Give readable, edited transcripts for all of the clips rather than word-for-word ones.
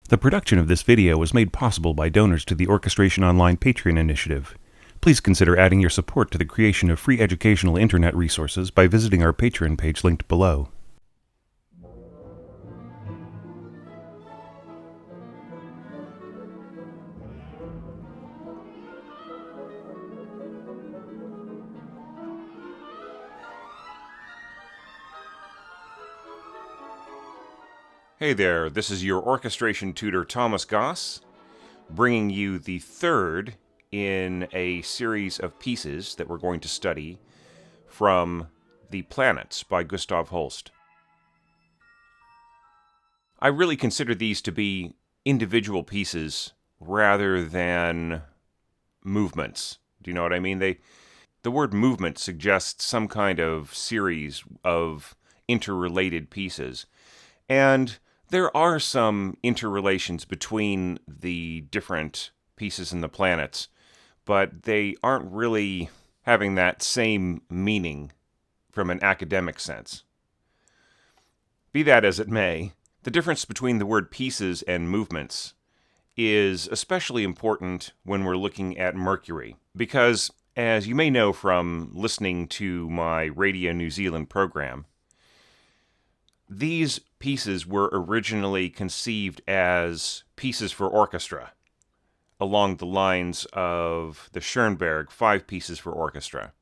The production of this video was made possible by donors to the Orchestration Online Patreon initiative. Please consider adding your support to the creation of free educational internet resources by visiting our Patreon page linked below. Hey there, this is your orchestration tutor Thomas Goss, bringing you the third in a series of pieces that we're going to study from The Planets by Gustav Holst. I really consider these to be individual pieces rather than movements. Do you know what I mean? The word movement suggests some kind of series of interrelated pieces. And there are some interrelations between the different pieces in the planets, but they aren't really having that same meaning from an academic sense. Be that as it may, the difference between the word pieces and movements is especially important when we're looking at Mercury, because, as you may know from listening to my Radio New Zealand program, these pieces were originally conceived as pieces for orchestra, along the lines of the Schoenberg 5 pieces for orchestra.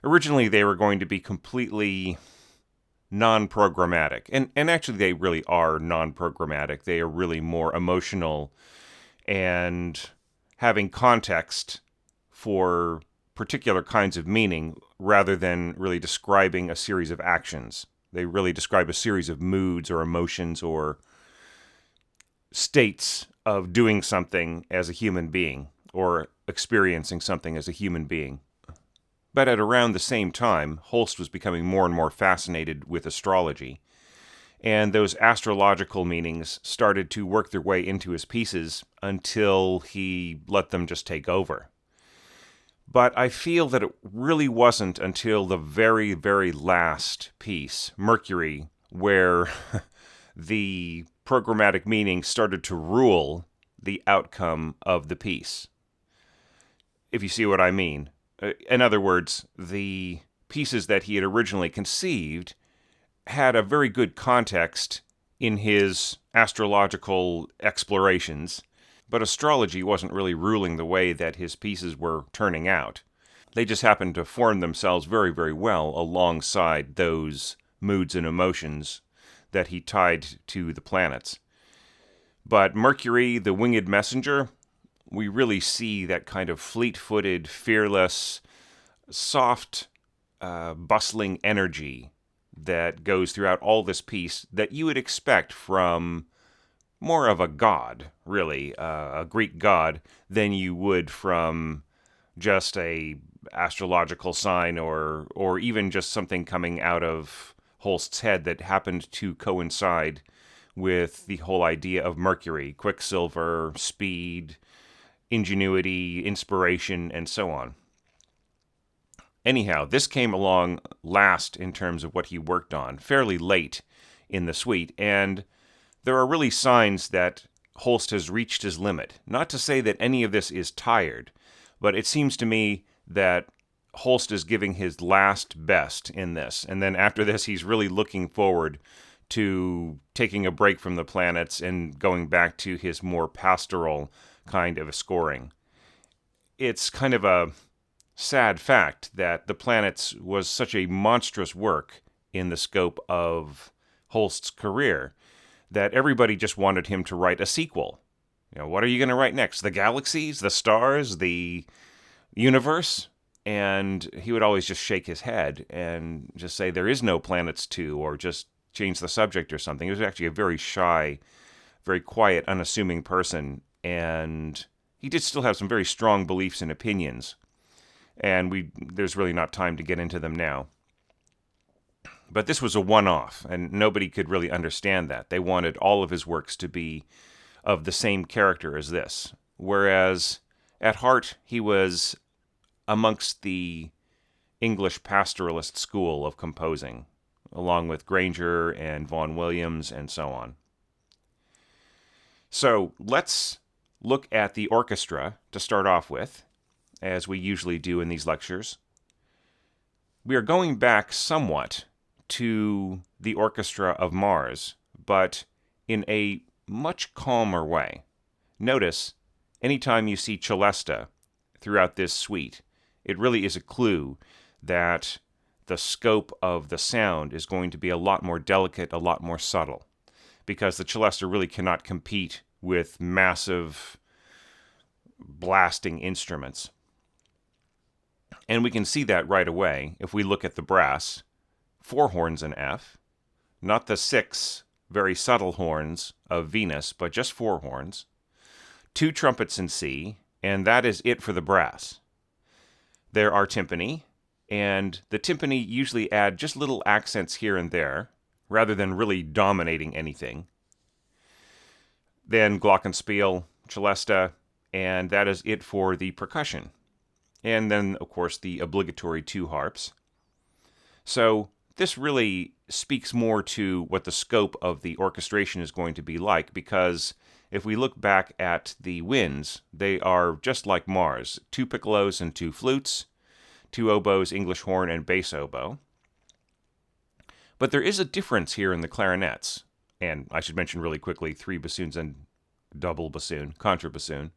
Originally, they were going to be completely non-programmatic, and actually they really are non-programmatic. They are really more emotional and having context for particular kinds of meaning rather than really describing a series of actions. They really describe a series of moods or emotions or states of doing something as a human being or experiencing something as a human being. But at around the same time, Holst was becoming more and more fascinated with astrology, and those astrological meanings started to work their way into his pieces until he let them just take over. But I feel that it really wasn't until the very, very last piece, Mercury, where the programmatic meaning started to rule the outcome of the piece. If you see what I mean. In other words, the pieces that he had originally conceived had a very good context in his astrological explorations, but astrology wasn't really ruling the way that his pieces were turning out. They just happened to form themselves very, very well alongside those moods and emotions that he tied to the planets. But Mercury, the winged messenger, we really see that kind of fleet-footed, fearless, soft, bustling energy that goes throughout all this piece that you would expect from more of a god, really, a Greek god, than you would from just a astrological sign or even just something coming out of Holst's head that happened to coincide with the whole idea of Mercury, quicksilver, speed, ingenuity, inspiration, and so on. Anyhow, this came along last in terms of what he worked on, fairly late in the suite, and there are really signs that Holst has reached his limit. Not to say that any of this is tired, but it seems to me that Holst is giving his last best in this, and then after this he's really looking forward to taking a break from the planets and going back to his more pastoral kind of a scoring. It's kind of a sad fact that the planets was such a monstrous work in the scope of Holst's career that everybody just wanted him to write a sequel. You know, what are you going to write next? The galaxies, the stars, the universe? And he would always just shake his head and just say there is no Planets 2, or just change the subject or something. He was actually a very shy, very quiet, unassuming person, and he did still have some very strong beliefs and opinions, and there's really not time to get into them now. But this was a one-off, and nobody could really understand that. They wanted all of his works to be of the same character as this, whereas at heart he was amongst the English pastoralist school of composing, along with Granger and Vaughan Williams and so on. So let's look at the orchestra to start off with, as we usually do in these lectures. We are going back somewhat to the orchestra of Mars, but in a much calmer way. Notice, anytime you see celesta throughout this suite, it really is a clue that the scope of the sound is going to be a lot more delicate, a lot more subtle, because the celesta really cannot compete with massive blasting instruments. And we can see that right away if we look at the brass. 4 horns in F, not the 6 very subtle horns of Venus, but just 4 horns. 2 trumpets in C, and that is it for the brass. There are timpani, and the timpani usually add just little accents here and there, rather than really dominating anything. Then glockenspiel, celesta, and that is it for the percussion. And then, of course, the obligatory 2 harps. So this really speaks more to what the scope of the orchestration is going to be like, because if we look back at the winds, they are just like Mars. 2 piccolos and 2 flutes, 2 oboes, English horn, and bass oboe. But there is a difference here in the clarinets. And I should mention really quickly 3 bassoons and double bassoon, contrabassoon.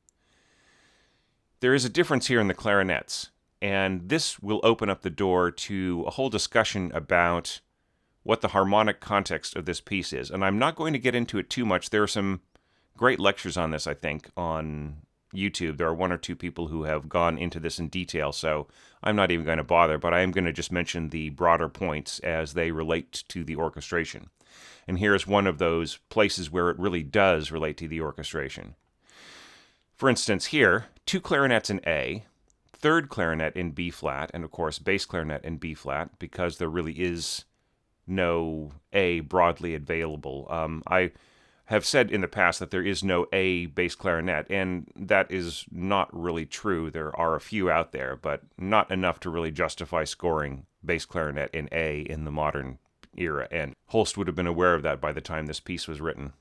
There is a difference here in the clarinets, and this will open up the door to a whole discussion about what the harmonic context of this piece is. And I'm not going to get into it too much. There are some great lectures on this, I think, on YouTube. There are 1 or 2 people who have gone into this in detail, so I'm not even going to bother, but I am going to just mention the broader points as they relate to the orchestration. And here's one of those places where it really does relate to the orchestration. For instance, here, 2 clarinets in A, 3rd clarinet in B flat, and of course bass clarinet in B flat, because there really is no A broadly available. I have said in the past that there is no A bass clarinet, and that is not really true. There are a few out there, but not enough to really justify scoring bass clarinet in A in the modern era, and Holst would have been aware of that by the time this piece was written.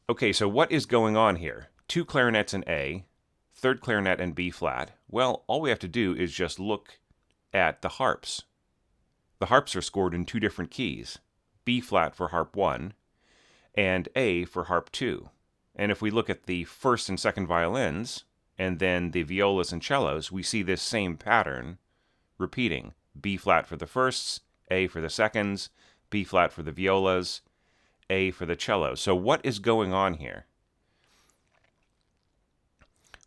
Okay, so what is going on here? 2 clarinets in A, 3rd clarinet in B flat. Well, all we have to do is just look at the harps. The harps are scored in 2 different keys, B flat for harp 1 and A for harp 2. And if we look at the 1st and 2nd violins, and then the violas and cellos, we see this same pattern repeating. B flat for the firsts, A for the seconds, B flat for the violas, A for the cello. So what is going on here?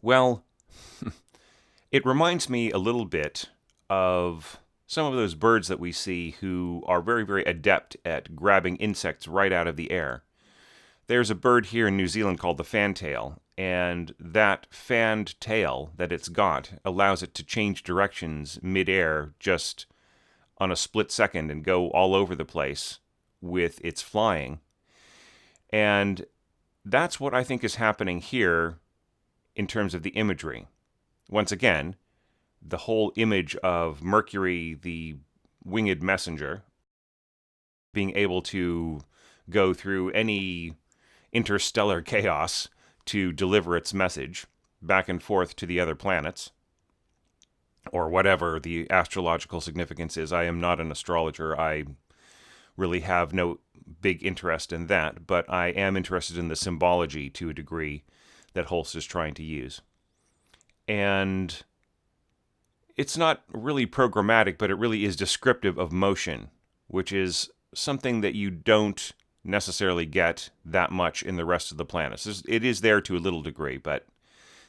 Well, it reminds me a little bit of some of those birds that we see who are very, very adept at grabbing insects right out of the air. There's a bird here in New Zealand called the fantail, and that fanned tail that it's got allows it to change directions mid-air just on a split second and go all over the place with its flying. And that's what I think is happening here in terms of the imagery. Once again, the whole image of Mercury, the winged messenger, being able to go through any interstellar chaos to deliver its message back and forth to the other planets, or whatever the astrological significance is. I am not an astrologer. I really have no big interest in that, but I am interested in the symbology to a degree that Holst is trying to use. And it's not really programmatic, but it really is descriptive of motion, which is something that you don't necessarily get that much in the rest of the planets. It is there to a little degree, but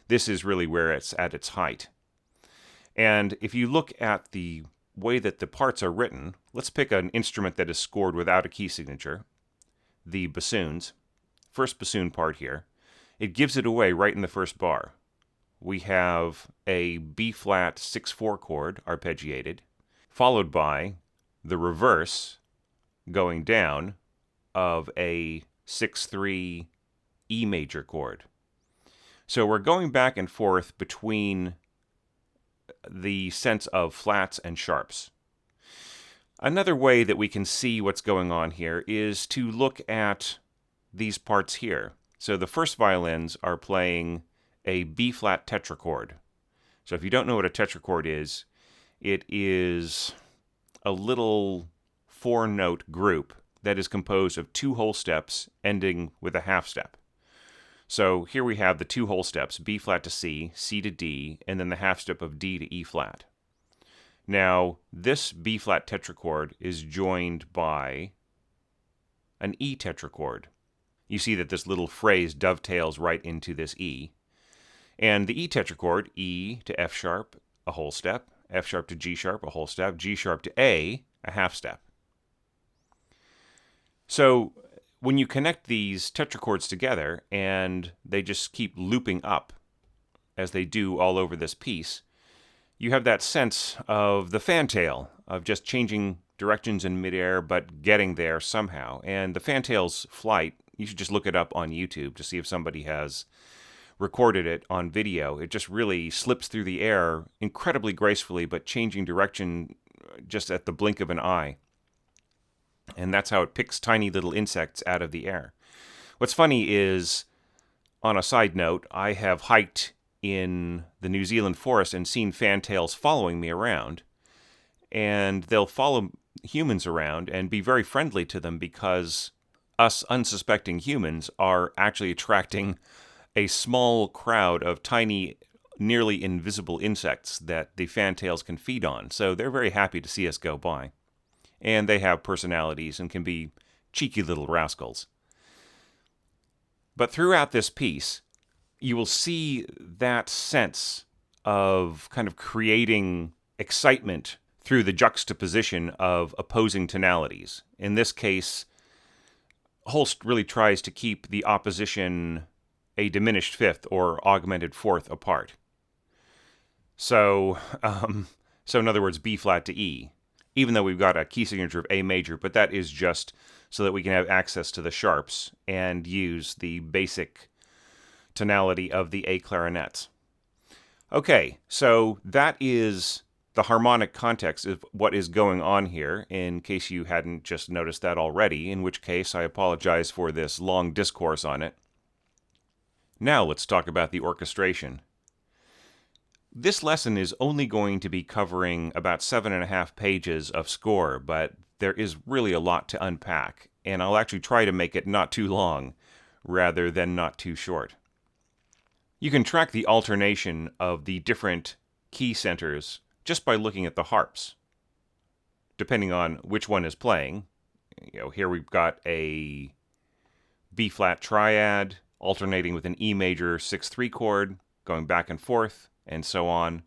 this is really where it's at its height. And if you look at the way that the parts are written, let's pick an instrument that is scored without a key signature, the bassoons. First bassoon part here. It gives it away right in the first bar. We have a B-flat 6/4 chord arpeggiated, followed by the reverse going down of a 6/3 E major chord. So we're going back and forth between the sense of flats and sharps. Another way that we can see what's going on here is to look at these parts here. So the first violins are playing a B-flat tetrachord. So if you don't know what a tetrachord is, it is a little four-note group that is composed of two whole steps ending with a half step. So here we have the two whole steps, B flat to C, C to D, and then the half step of D to E flat. Now, this B flat tetrachord is joined by an E tetrachord. You see that this little phrase dovetails right into this E. And the E tetrachord, E to F sharp, a whole step, F sharp to G sharp, a whole step, G sharp to A half step. So when you connect these tetrachords together and they just keep looping up as they do all over this piece, you have that sense of the fantail, of just changing directions in midair but getting there somehow. And the fantail's flight, you should just look it up on YouTube to see if somebody has recorded it on video. It just really slips through the air incredibly gracefully, but changing direction just at the blink of an eye. And that's how it picks tiny little insects out of the air. What's funny is, on a side note, I have hiked in the New Zealand forest and seen fantails following me around. And they'll follow humans around and be very friendly to them because us unsuspecting humans are actually attracting a small crowd of tiny, nearly invisible insects that the fantails can feed on. So they're very happy to see us go by. And they have personalities and can be cheeky little rascals. But throughout this piece, you will see that sense of kind of creating excitement through the juxtaposition of opposing tonalities. In this case, Holst really tries to keep the opposition a diminished fifth or augmented fourth apart. So in other words, B flat to E. Even though we've got a key signature of A major, but that is just so that we can have access to the sharps and use the basic tonality of the A clarinets. Okay, so that is the harmonic context of what is going on here, in case you hadn't just noticed that already, in which case I apologize for this long discourse on it. Now let's talk about the orchestration. This lesson is only going to be covering about 7.5 pages of score, but there is really a lot to unpack, and I'll actually try to make it not too long, rather than not too short. You can track the alternation of the different key centers just by looking at the harps, depending on which one is playing. Here we've got a B-flat triad, alternating with an E major 6/3 chord, going back and forth, and so on.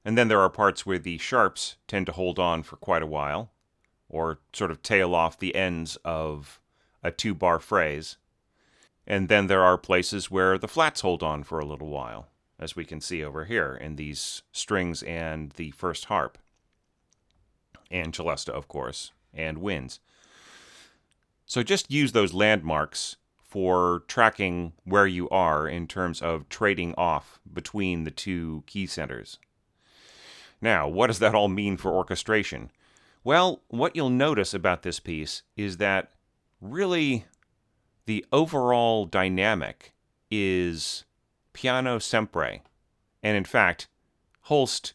And then there are parts where the sharps tend to hold on for quite a while, or sort of tail off the ends of a 2-bar phrase. And then there are places where the flats hold on for a little while, as we can see over here in these strings and the first harp. And celesta, of course, and winds. So just use those landmarks for tracking where you are in terms of trading off between the two key centers. Now, what does that all mean for orchestration? Well, what you'll notice about this piece is that really the overall dynamic is piano sempre. And in fact, Holst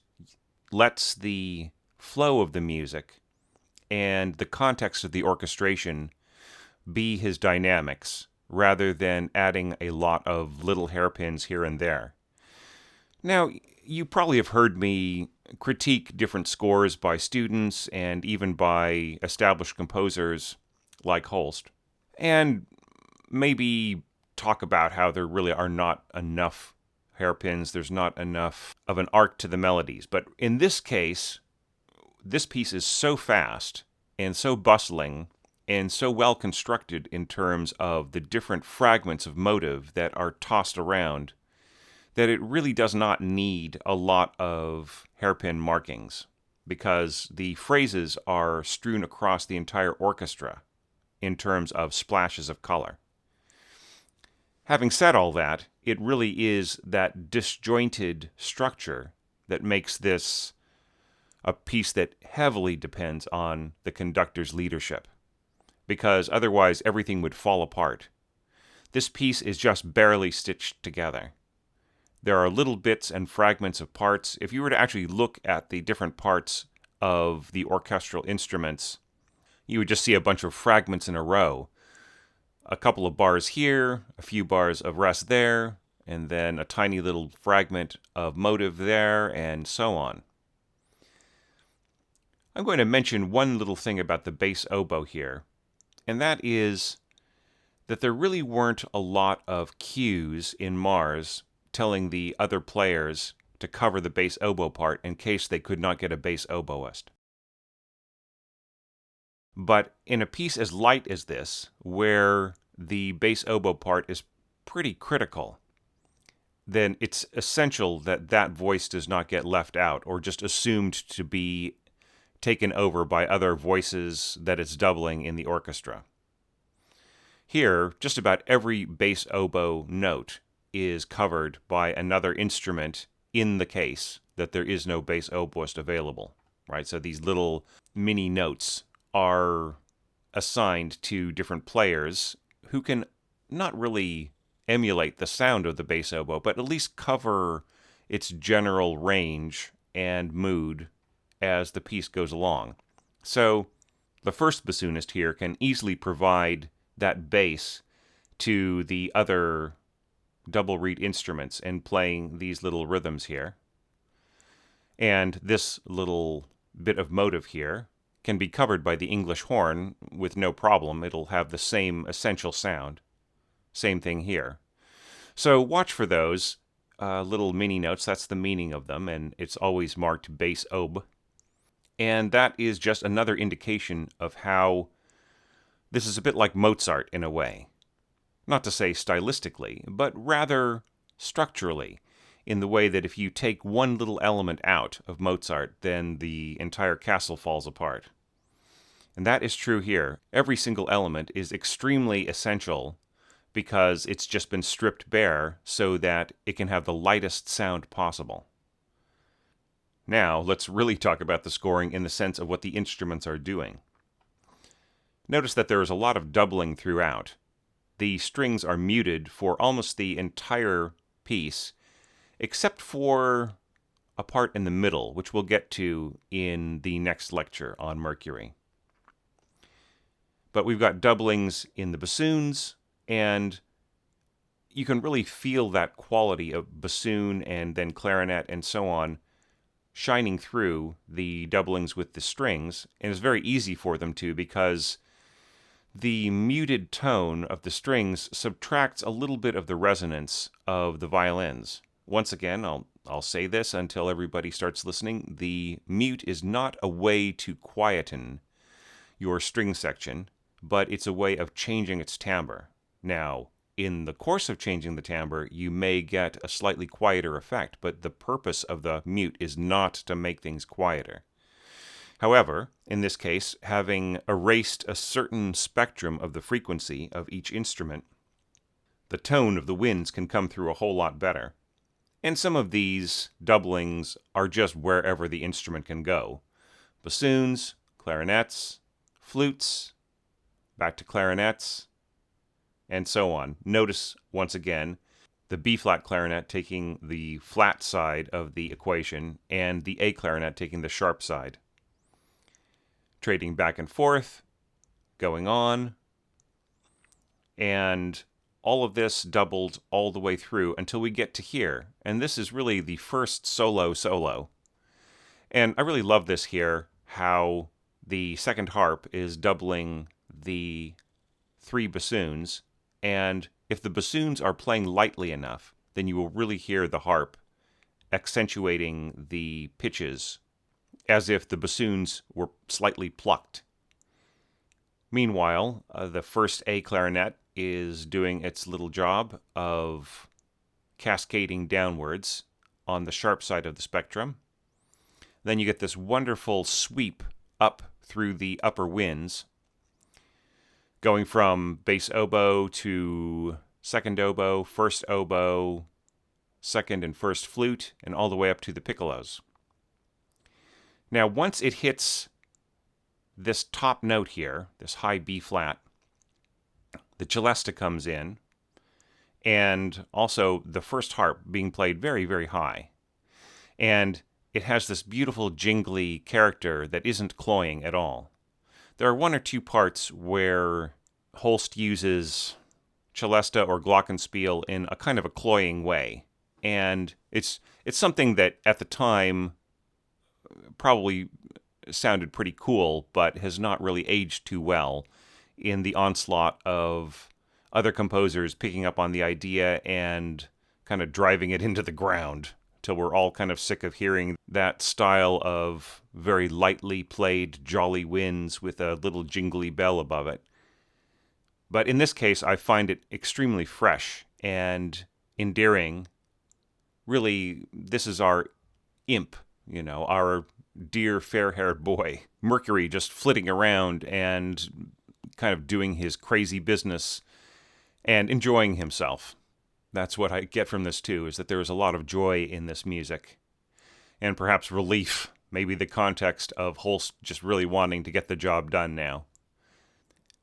lets the flow of the music and the context of the orchestration be his dynamics, rather than adding a lot of little hairpins here and there. Now, you probably have heard me critique different scores by students and even by established composers like Holst, and maybe talk about how there really are not enough hairpins, there's not enough of an arc to the melodies. But in this case, this piece is so fast and so bustling and so well constructed in terms of the different fragments of motive that are tossed around that it really does not need a lot of hairpin markings, because the phrases are strewn across the entire orchestra in terms of splashes of color. Having said all that, it really is that disjointed structure that makes this a piece that heavily depends on the conductor's leadership, because otherwise everything would fall apart This piece is just barely stitched together. There are little bits and fragments of parts. If you were to actually look at the different parts of the orchestral instruments, you would just see a bunch of fragments in a row. A couple of bars here, a few bars of rest there, and then a tiny little fragment of motive there, and so on. I'm going to mention one little thing about the bass oboe here, and that is that there really weren't a lot of cues in Mars telling the other players to cover the bass oboe part in case they could not get a bass oboist. But in a piece as light as this, where the bass oboe part is pretty critical, then it's essential that that voice does not get left out or just assumed to be taken over by other voices that it's doubling in the orchestra. Here, just about every bass oboe note is covered by another instrument in the case that there is no bass oboist available, right? So these little mini notes are assigned to different players who can not really emulate the sound of the bass oboe, but at least cover its general range and mood as the piece goes along. So the first bassoonist here can easily provide that bass to the other double reed instruments and playing these little rhythms here. And this little bit of motive here can be covered by the English horn with no problem. It'll have the same essential sound. Same thing here. So watch for those little mini notes. That's the meaning of them, and it's always marked bass oboe. And that is just another indication of how this is a bit like Mozart in a way. Not to say stylistically, but rather structurally, in the way that if you take one little element out of Mozart, then the entire castle falls apart. And that is true here. Every single element is extremely essential because it's just been stripped bare so that it can have the lightest sound possible. Now, let's really talk about the scoring in the sense of what the instruments are doing. Notice that there is a lot of doubling throughout. The strings are muted for almost the entire piece, except for a part in the middle, which we'll get to in the next lecture on Mercury. But we've got doublings in the bassoons, and you can really feel that quality of bassoon and then clarinet and so on shining through the doublings with the strings, and it's very easy for them to because the muted tone of the strings subtracts a little bit of the resonance of the violins. Once again, I'll say this until everybody starts listening. The mute is not a way to quieten your string section, but it's a way of changing its timbre. Now, in the course of changing the timbre, you may get a slightly quieter effect, but the purpose of the mute is not to make things quieter. However, in this case, having erased a certain spectrum of the frequency of each instrument, the tone of the winds can come through a whole lot better. And some of these doublings are just wherever the instrument can go. Bassoons, clarinets, flutes, back to clarinets, and so on. Notice, once again, the B-flat clarinet taking the flat side of the equation and the A clarinet taking the sharp side. Trading back and forth, going on, and all of this doubled all the way through until we get to here. And this is really the first solo. And I really love this here, how the second harp is doubling the three bassoons, and if the bassoons are playing lightly enough, then you will really hear the harp accentuating the pitches as if the bassoons were slightly plucked. Meanwhile, the first A clarinet is doing its little job of cascading downwards on the sharp side of the spectrum. Then you get this wonderful sweep up through the upper winds, going from bass oboe to second oboe, first oboe, second and first flute, and all the way up to the piccolos. Now, once it hits this top note here, this high B flat, the celesta comes in, and also the first harp being played very, very high. And it has this beautiful jingly character that isn't cloying at all. There are one or two parts where Holst uses celesta or glockenspiel in a kind of a cloying way. And it's something that at the time probably sounded pretty cool, but has not really aged too well in the onslaught of other composers picking up on the idea and kind of driving it into the ground till we're all kind of sick of hearing that style of very lightly played jolly winds with a little jingly bell above it. But in this case, I find it extremely fresh and endearing. Really, this is our imp, our dear fair-haired boy, Mercury, just flitting around and kind of doing his crazy business and enjoying himself. That's what I get from this too, is that there is a lot of joy in this music. And perhaps relief, maybe the context of Holst just really wanting to get the job done now.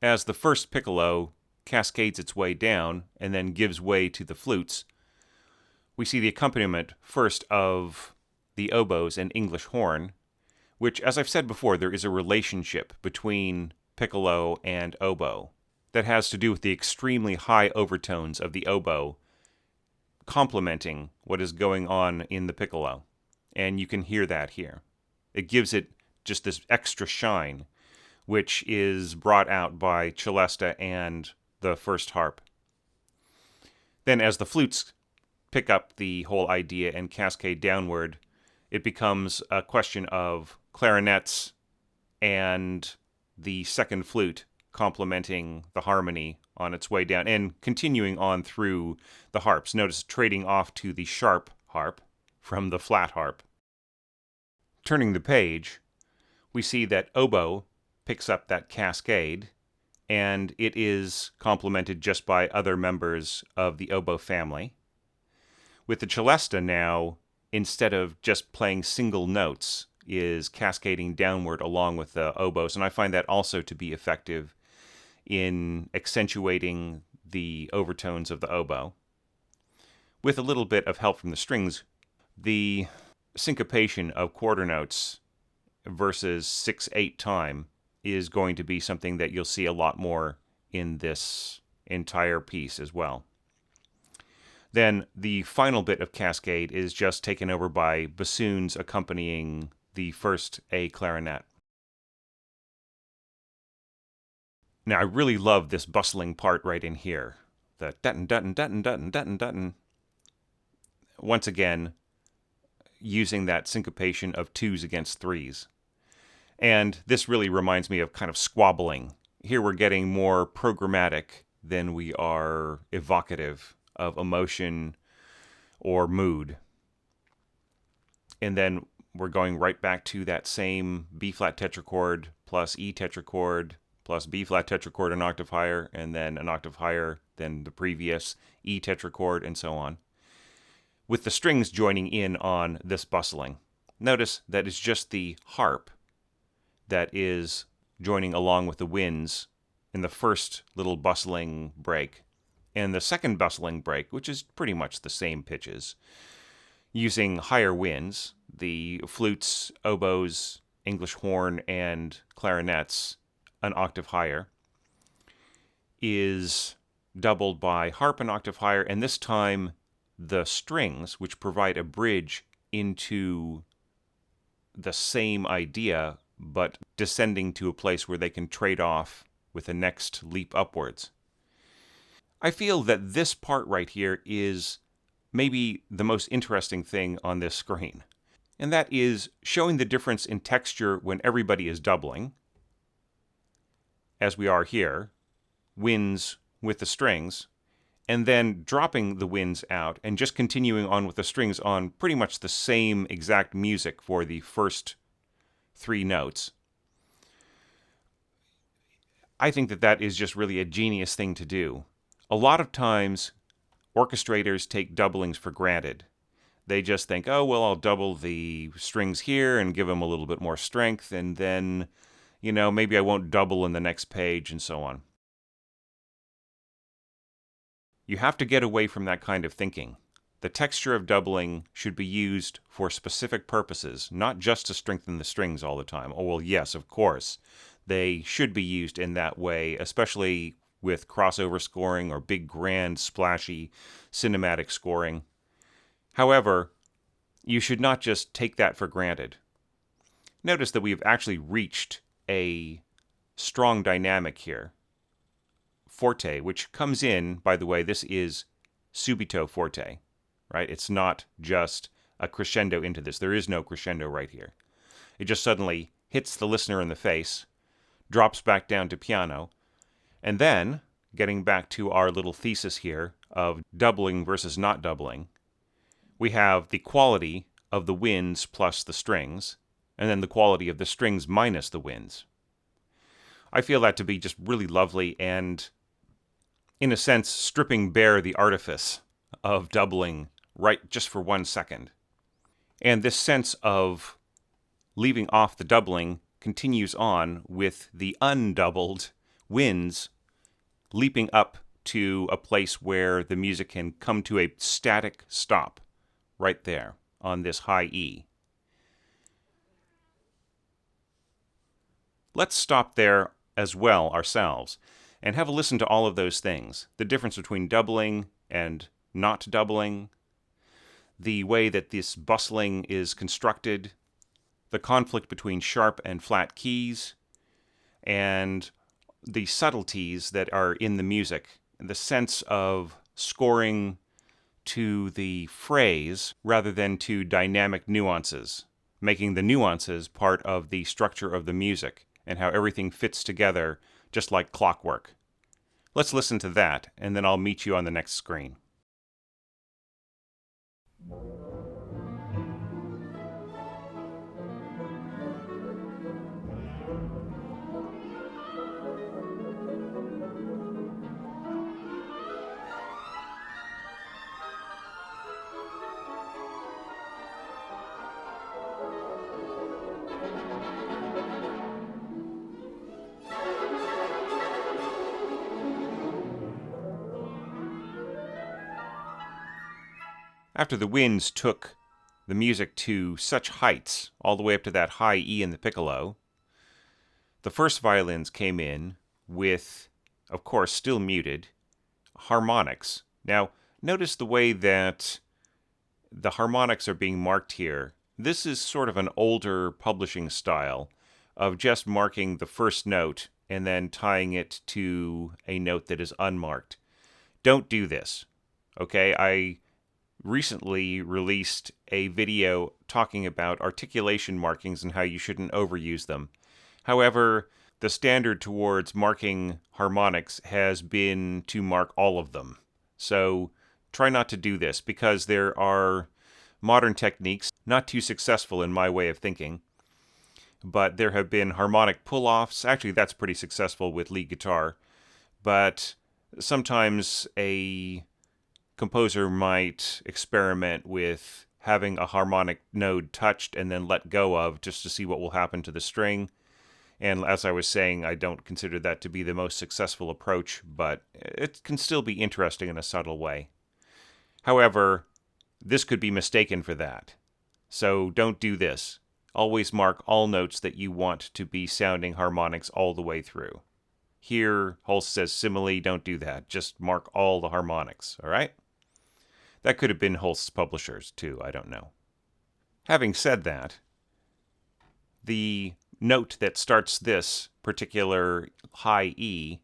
As the first piccolo cascades its way down and then gives way to the flutes, we see the accompaniment first of the oboes and English horn, which, as I've said before, there is a relationship between piccolo and oboe that has to do with the extremely high overtones of the oboe complementing what is going on in the piccolo. And you can hear that here. It gives it just this extra shine, which is brought out by celesta and the first harp. Then as the flutes pick up the whole idea and cascade downward, it becomes a question of clarinets and the second flute complementing the harmony on its way down and continuing on through the harps. Notice trading off to the sharp harp from the flat harp. Turning the page, we see that oboe picks up that cascade, and it is complemented just by other members of the oboe family. With the celesta now, instead of just playing single notes, is cascading downward along with the oboes, and I find that also to be effective in accentuating the overtones of the oboe. With a little bit of help from the strings, the syncopation of quarter notes versus 6/8 time is going to be something that you'll see a lot more in this entire piece as well. Then the final bit of cascade is just taken over by bassoons accompanying the first A clarinet. Now, I really love this bustling part right in here. The dutton, dutton, dutton, dutton, dutton, dutton. Once again, using that syncopation of twos against threes. And this really reminds me of kind of squabbling. Here we're getting more programmatic than we are evocative of emotion or mood. And then we're going right back to that same B-flat tetrachord plus E tetrachord plus B-flat tetrachord an octave higher, and then an octave higher than the previous E tetrachord, and so on, with the strings joining in on this bustling. Notice that it's just the harp that is joining along with the winds in the first little bustling break, and the second bustling break, which is pretty much the same pitches, using higher winds, the flutes, oboes, English horn, and clarinets an octave higher, is doubled by harp an octave higher, and this time the strings, which provide a bridge into the same idea, but descending to a place where they can trade off with the next leap upwards. I feel that this part right here is maybe the most interesting thing on this screen, and that is showing the difference in texture when everybody is doubling, as we are here, winds with the strings, and then dropping the winds out and just continuing on with the strings on pretty much the same exact music for the first three notes. I think that that is just really a genius thing to do. A lot of times, orchestrators take doublings for granted. They just think, oh, well, I'll double the strings here and give them a little bit more strength, and then, maybe I won't double in the next page, and so on. You have to get away from that kind of thinking. The texture of doubling should be used for specific purposes, not just to strengthen the strings all the time. Oh, well, yes, of course. They should be used in that way, especially with crossover scoring or big, grand, splashy, cinematic scoring. However, you should not just take that for granted. Notice that we've actually reached a strong dynamic here. Forte, which comes in, by the way, this is subito forte, right? It's not just a crescendo into this. There is no crescendo right here. It just suddenly hits the listener in the face, drops back down to piano, and then, getting back to our little thesis here of doubling versus not doubling, we have the quality of the winds plus the strings, and then the quality of the strings minus the winds. I feel that to be just really lovely and, in a sense, stripping bare the artifice of doubling right just for 1 second. And this sense of leaving off the doubling continues on with the undoubled winds leaping up to a place where the music can come to a static stop right there on this high E. Let's stop there as well ourselves and have a listen to all of those things. The difference between doubling and not doubling, the way that this bustling is constructed, the conflict between sharp and flat keys, and the subtleties that are in the music, the sense of scoring to the phrase rather than to dynamic nuances, making the nuances part of the structure of the music and how everything fits together just like clockwork. Let's listen to that, and then I'll meet you on the next screen. After the winds took the music to such heights, all the way up to that high E in the piccolo, the first violins came in with, of course, still muted, harmonics. Now, notice the way that the harmonics are being marked here. This is sort of an older publishing style of just marking the first note and then tying it to a note that is unmarked. Don't do this, okay? I recently released a video talking about articulation markings and how you shouldn't overuse them. However, the standard towards marking harmonics has been to mark all of them. So try not to do this, because there are modern techniques, not too successful in my way of thinking, but there have been harmonic pull-offs. Actually, that's pretty successful with lead guitar, but sometimes a composer might experiment with having a harmonic node touched and then let go of, just to see what will happen to the string. And as I was saying, I don't consider that to be the most successful approach, but it can still be interesting in a subtle way. However, this could be mistaken for that. So don't do this. Always mark all notes that you want to be sounding harmonics all the way through. Here, Holst says simile, don't do that. Just mark all the harmonics, all right? That could have been Holst's publishers, too. I don't know. Having said that, the note that starts this particular high E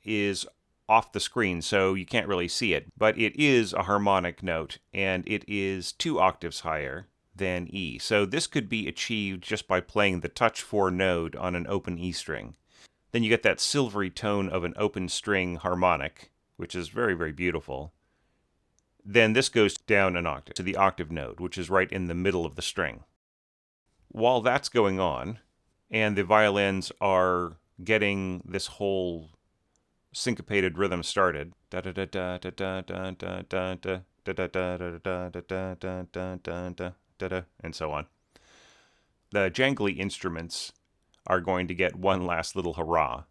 is off the screen, so you can't really see it. But it is a harmonic note, and it is 2 octaves higher than E. So this could be achieved just by playing the touch 4 node on an open E string. Then you get that silvery tone of an open string harmonic, which is very, very beautiful. Then this goes down an octave to the octave node, which is right in the middle of the string. While that's going on, and the violins are getting this whole syncopated rhythm started, and so on, the jangly instruments are going to get one last little hurrah.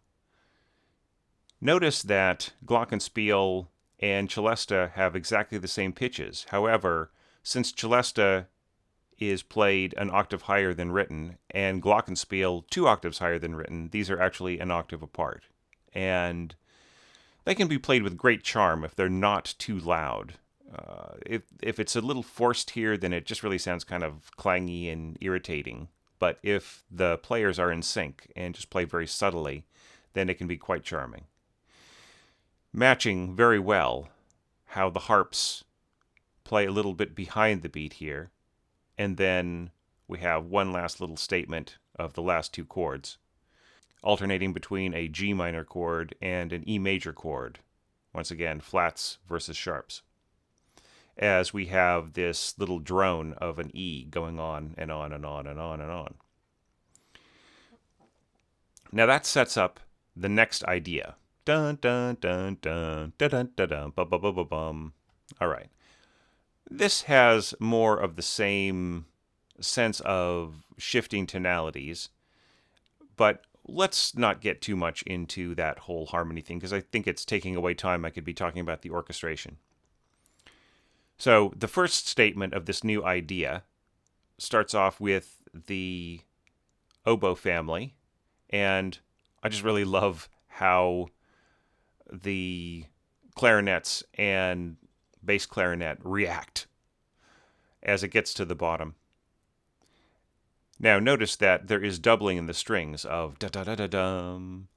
Notice that glockenspiel and celesta have exactly the same pitches. However, since celesta is played an octave higher than written, and glockenspiel 2 octaves higher than written, these are actually an octave apart. And they can be played with great charm if they're not too loud. If it's a little forced here, then it just really sounds kind of clangy and irritating. But if the players are in sync and just play very subtly, then it can be quite charming. Matching very well how the harps play a little bit behind the beat here, and then we have one last little statement of the last 2 chords, alternating between a G minor chord and an E major chord. Once again, flats versus sharps. As we have this little drone of an E going on and on and on and on and on. Now that sets up the next idea. Dun dun dun dun dun dun dun dun bum bum bum bum. All right. This has more of the same sense of shifting tonalities, but let's not get too much into that whole harmony thing because I think it's taking away time. I could be talking about the orchestration. So the first statement of this new idea starts off with the oboe family, and I just really love how the clarinets and bass clarinet react as it gets to the bottom. Now notice that there is doubling in the strings of da-da-da-da-dum,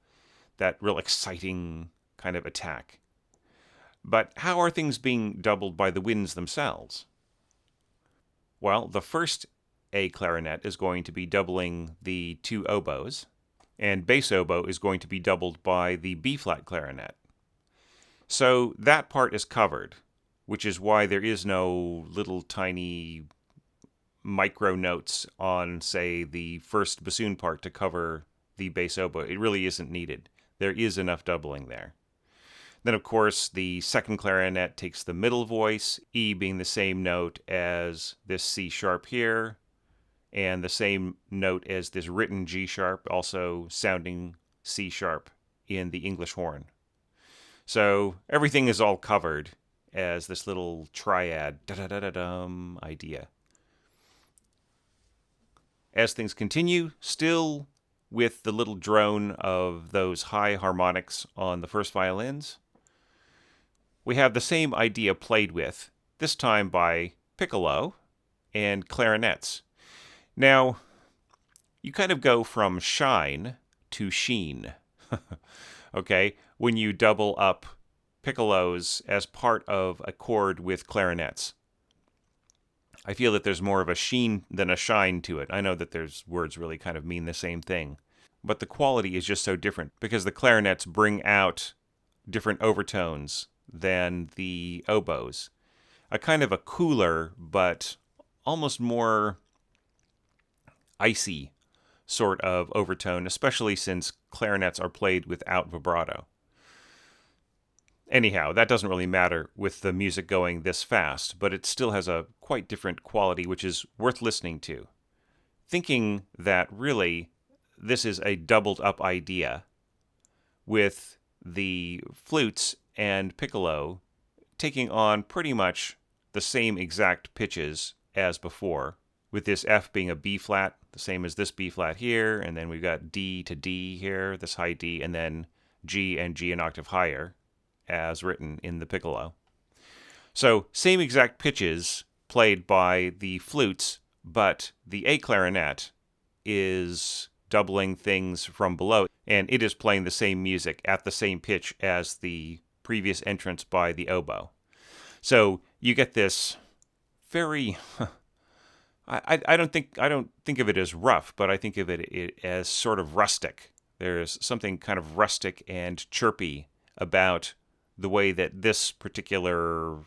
that real exciting kind of attack. But how are things being doubled by the winds themselves? Well, the first A clarinet is going to be doubling the 2 oboes, and bass oboe is going to be doubled by the B-flat clarinet. So that part is covered, which is why there is no little tiny micro notes on, say, the first bassoon part to cover the bass oboe. It really isn't needed. There is enough doubling there. Then, of course, the second clarinet takes the middle voice, E being the same note as this C sharp here, and the same note as this written G sharp, also sounding C sharp in the English horn. So everything is all covered as this little triad da-da-da-da-dum idea. As things continue, still with the little drone of those high harmonics on the first violins, we have the same idea played with, this time by piccolo and clarinets. Now, you kind of go from shine to sheen, okay, when you double up piccolos as part of a chord with clarinets. I feel that there's more of a sheen than a shine to it. I know that there's words really kind of mean the same thing, but the quality is just so different because the clarinets bring out different overtones than the oboes. A kind of a cooler, but almost more icy sort of overtone, especially since clarinets are played without vibrato. Anyhow, that doesn't really matter with the music going this fast, but it still has a quite different quality, which is worth listening to. Thinking that really this is a doubled up idea with the flutes and piccolo taking on pretty much the same exact pitches as before, with this F being a B flat, the same as this B flat here, and then we've got D to D here, this high D, and then G and G an octave higher, as written in the piccolo. So same exact pitches played by the flutes, but the A clarinet is doubling things from below, and it is playing the same music at the same pitch as the previous entrance by the oboe. So you get this very I don't think of it as rough, but I think of it as sort of rustic. There's something kind of rustic and chirpy about the way that this particular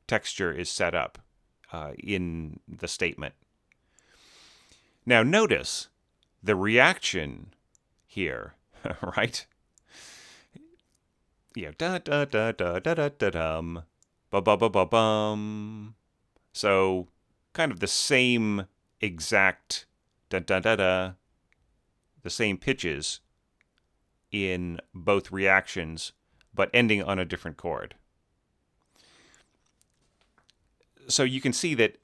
texture is set up in the statement. Now notice the reaction here, right? Yeah, da da da da da da da dum, ba ba ba ba bum. So kind of the same exact da da da da, the same pitches in both reactions, but ending on a different chord. So you can see that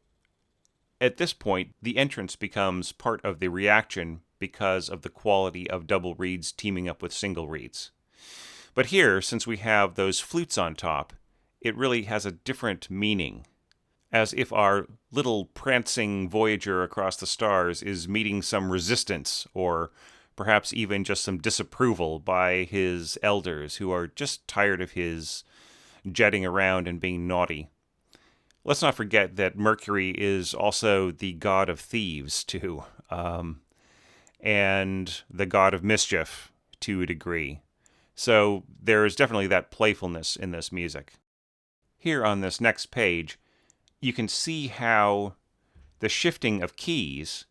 at this point, the entrance becomes part of the reaction because of the quality of double reeds teaming up with single reeds. But here, since we have those flutes on top, it really has a different meaning, as if our little prancing voyager across the stars is meeting some resistance, or perhaps even just some disapproval by his elders who are just tired of his jetting around and being naughty. Let's not forget that Mercury is also the god of thieves, too, and the god of mischief to a degree. So there is definitely that playfulness in this music. Here on this next page, you can see how the shifting of keys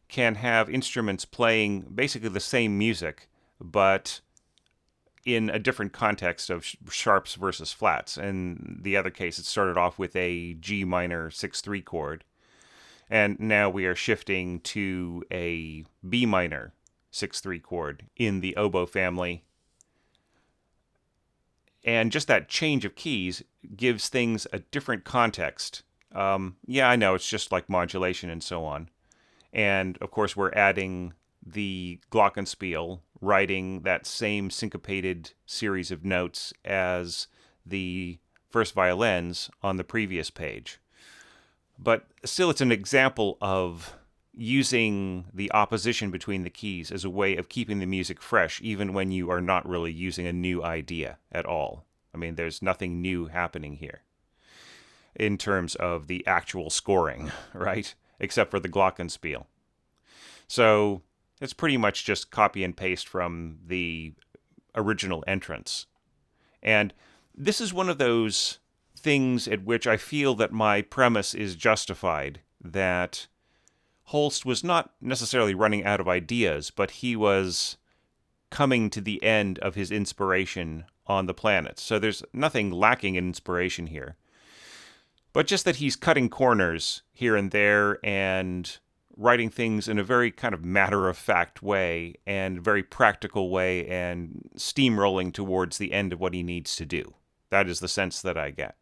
can have instruments playing basically the same music, but in a different context of sharps versus flats. In the other case, it started off with a G minor 6/3 chord, and now we are shifting to a B minor 6/3 chord in the oboe family. And just that change of keys gives things a different context. Yeah, I know, it's just like modulation and so on. And of course, we're adding the glockenspiel, writing that same syncopated series of notes as the first violins on the previous page. But still, it's an example of using the opposition between the keys as a way of keeping the music fresh, even when you are not really using a new idea at all. I mean, there's nothing new happening here in terms of the actual scoring, right? Except for the glockenspiel. So it's pretty much just copy and paste from the original entrance. And this is one of those things at which I feel that my premise is justified, that Holst was not necessarily running out of ideas, but he was coming to the end of his inspiration on the planet. So there's nothing lacking in inspiration here. But just that he's cutting corners here and there and writing things in a very kind of matter-of-fact way and very practical way and steamrolling towards the end of what he needs to do. That is the sense that I get.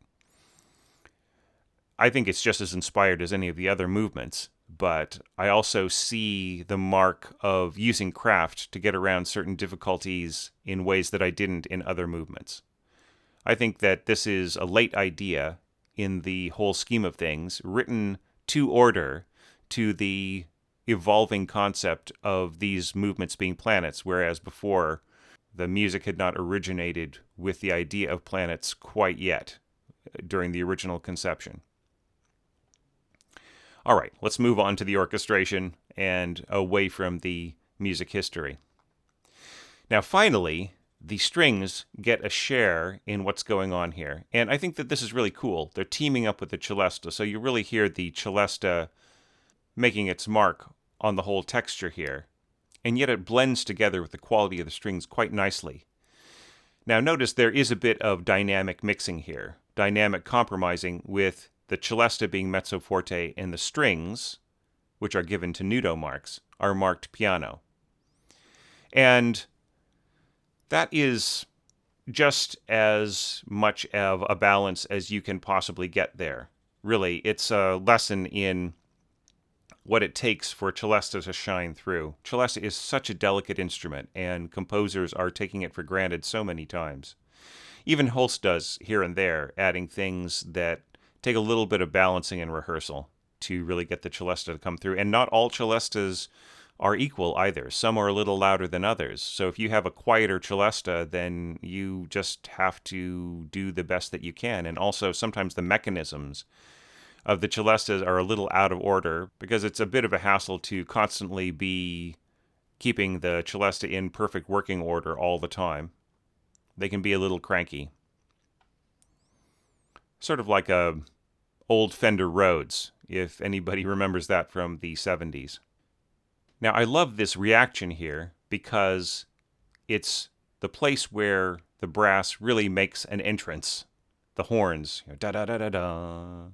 I think it's just as inspired as any of the other movements, but I also see the mark of using craft to get around certain difficulties in ways that I didn't in other movements. I think that this is a late idea in the whole scheme of things, written to order to the evolving concept of these movements being planets, whereas before the music had not originated with the idea of planets quite yet during the original conception. All right, let's move on to the orchestration and away from the music history. Now, finally, the strings get a share in what's going on here. And I think that this is really cool. They're teaming up with the celesta, so you really hear the celesta making its mark on the whole texture here. And yet it blends together with the quality of the strings quite nicely. Now, notice there is a bit of dynamic mixing here, dynamic compromising with the celesta being mezzo forte and the strings, which are given to nudo marks, are marked piano. And that is just as much of a balance as you can possibly get there. Really, it's a lesson in what it takes for celesta to shine through. Celesta is such a delicate instrument, and composers are taking it for granted so many times. Even Holst does here and there, adding things that take a little bit of balancing and rehearsal to really get the celesta to come through. And not all celestas are equal either. Some are a little louder than others. So if you have a quieter celesta, then you just have to do the best that you can. And also sometimes the mechanisms of the celestas are a little out of order because it's a bit of a hassle to constantly be keeping the celesta in perfect working order all the time. They can be a little cranky. Sort of like a old Fender Rhodes, if anybody remembers that from the 70s. Now, I love this reaction here because it's the place where the brass really makes an entrance. The horns, da-da-da-da-da.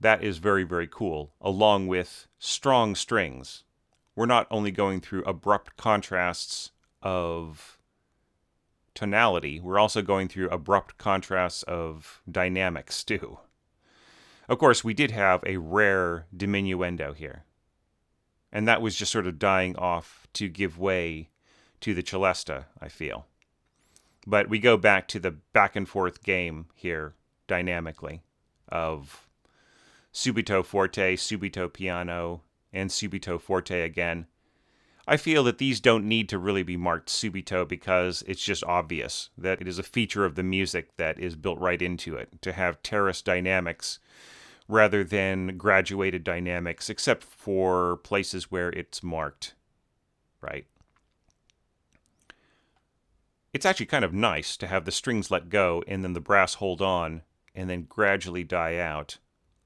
That is very, very cool, along with strong strings. We're not only going through abrupt contrasts of tonality, we're also going through abrupt contrasts of dynamics too. Of course, we did have a rare diminuendo here, and that was just sort of dying off to give way to the celesta, I feel. But we go back to the back and forth game here dynamically of subito forte, subito piano, and subito forte again. I feel that these don't need to really be marked subito because it's just obvious that it is a feature of the music that is built right into it, to have terrace dynamics rather than graduated dynamics, except for places where it's marked, right? It's actually kind of nice to have the strings let go and then the brass hold on and then gradually die out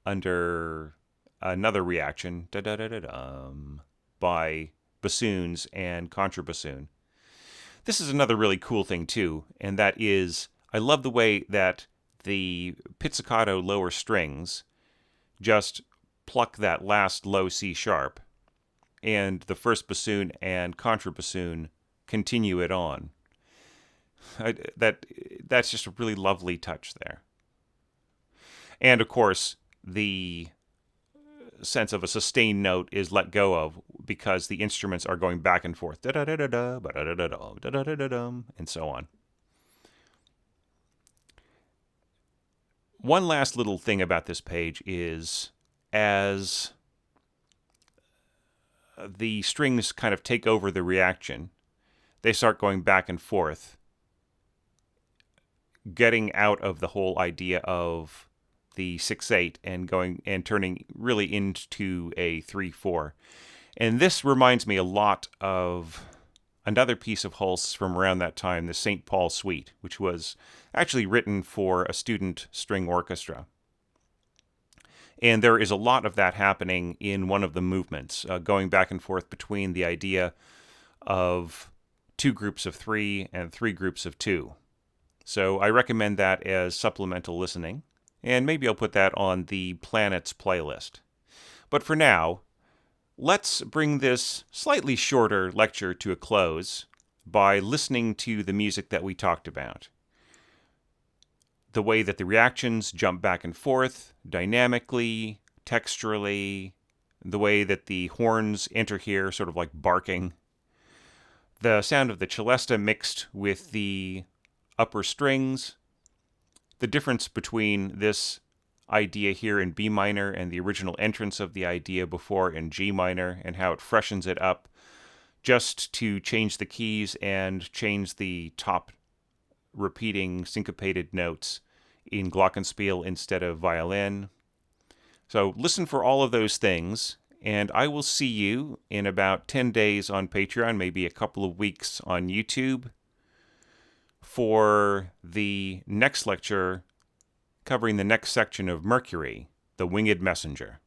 under another reaction by bassoons and contrabassoon. This is another really cool thing too, and that is I love the way that the pizzicato lower strings just pluck that last low C sharp, and the first bassoon and contrabassoon continue it on. That's just a really lovely touch there. And of course, the sense of a sustained note is let go of because the instruments are going back and forth, and so on. One last little thing about this page is as the strings kind of take over the reaction, they start going back and forth, getting out of the whole idea of the 6/8 and going and turning really into a 3/4. And this reminds me a lot of another piece of Holst's from around that time, the St. Paul Suite, which was actually written for a student string orchestra. And there is a lot of that happening in one of the movements, going back and forth between the idea of 2 groups of 3 and 3 groups of 2. So I recommend that as supplemental listening, and maybe I'll put that on the Planets playlist. But for now, let's bring this slightly shorter lecture to a close by listening to the music that we talked about. The way that the reactions jump back and forth, dynamically, texturally, the way that the horns enter here, sort of like barking. The sound of the celesta mixed with the upper strings, the difference between this idea here in B minor and the original entrance of the idea before in G minor, and how it freshens it up just to change the keys and change the top repeating syncopated notes in glockenspiel instead of violin. So listen for all of those things, and I will see you in about 10 days on Patreon, maybe a couple of weeks on YouTube, for the next lecture covering the next section of Mercury, the Winged Messenger.